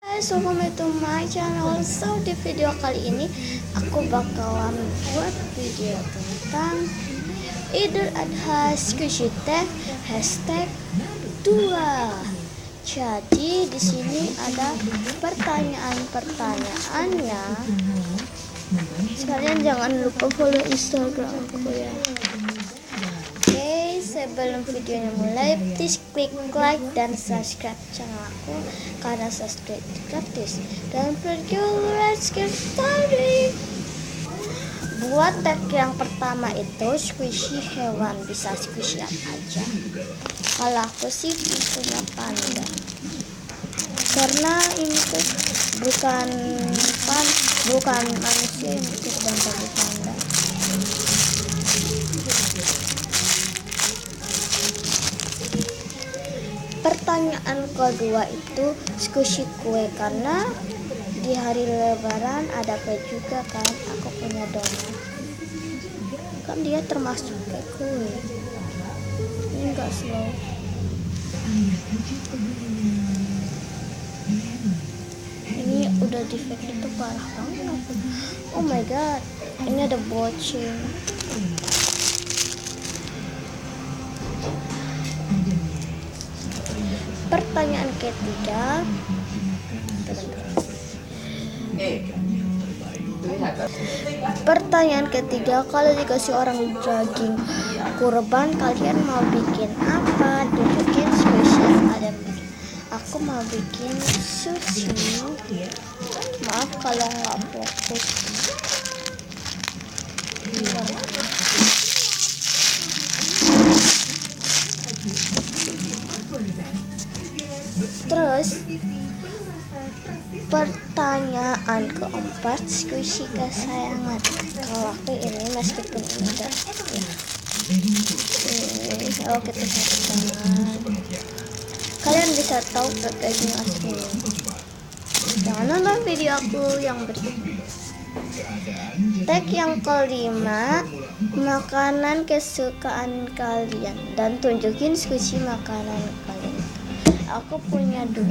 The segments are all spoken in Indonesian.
Guys, welcome to my channel. So di video kali ini aku bakalan buat video tentang Idul Adha Squishy Tag #2. Jadi di sini ada pertanyaan-pertanyaannya. Sekalian jangan lupa follow Instagram aku ya. Sebelum videonya mulai, please klik like dan subscribe channel aku karena subscribe gratis. Dan video let's get started. Buat tag yang pertama itu squishy hewan, bisa squishy apa aja. Kalau aku sih punya panda, karena ini tuh bukan manusia yang bikin gambar panda. Pertanyaan kedua itu squishy kue, karena di hari lebaran ada kue juga kan. Aku punya donat, kan dia termasuk kayak kue. Ini enggak slow. Ini udah defect itu parah banget. Oh my god, ini ada boceng. Pertanyaan ketiga, kalau dikasih orang daging kurban, kalian mau bikin apa? Tunjukin squishy yang kalian bikin. Aku mau bikin sushi. Maaf kalau nggak fokus. Terus pertanyaan keempat, squishy kesayangan. Kalau aku ini, meskipun ini udah kalau kita satu tangan, kalian bisa tahu packaging aslinya. Jangan nonton video aku yang berikutnya. Tag yang kelima, makanan kesukaan kalian, dan tunjukin squishy makanan kalian. Aku punya 2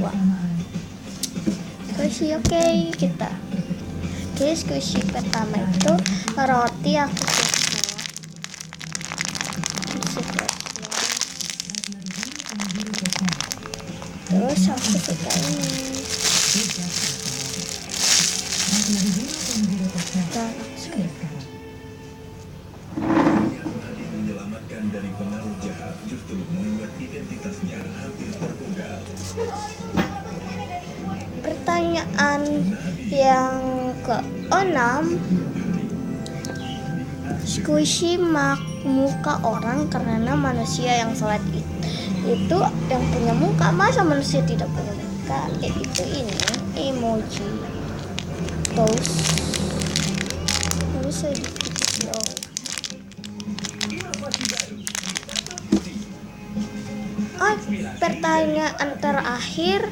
squishy. Oke, kita squishy pertama itu roti. Aku suka, terus aku suka ini. Menyelamatkan dari pengaruh jahat justru membuat identitasnya hampir terpenggal. Pertanyaan yang ke-6, squishy muka orang, karena manusia yang sholat itu yang punya muka. Masa manusia tidak punya muka? Itu ini emoji terus saya pertanyaan terakhir,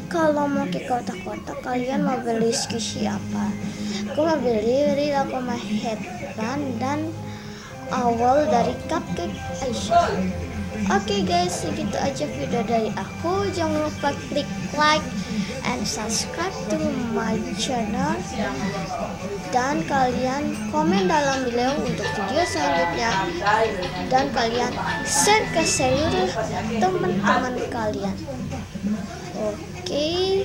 kalau mau ke kota-kota kalian mau beli squishy apa? Aku mau beli Lakoma headband dan awal dari cupcake Aisyah. Oke guys, segitu aja video dari aku. Jangan lupa klik like and subscribe to my channel, dan kalian komen dalam video untuk video selanjutnya, dan kalian share ke seluruh teman-teman kalian. Oke,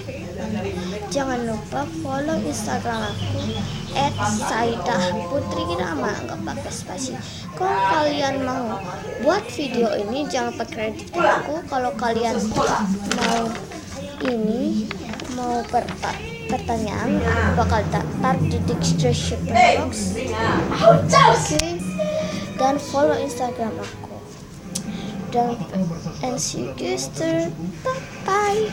jangan lupa follow Instagram aku @saidahputrikirama, nggak pakai spasi. Kalau kalian mau buat video ini, jangan pakai kredit aku. Kalau kalian mau pertanyaan, bakal taruh di description box. Oke, dan follow Instagram aku. And see you guys. Bye bye.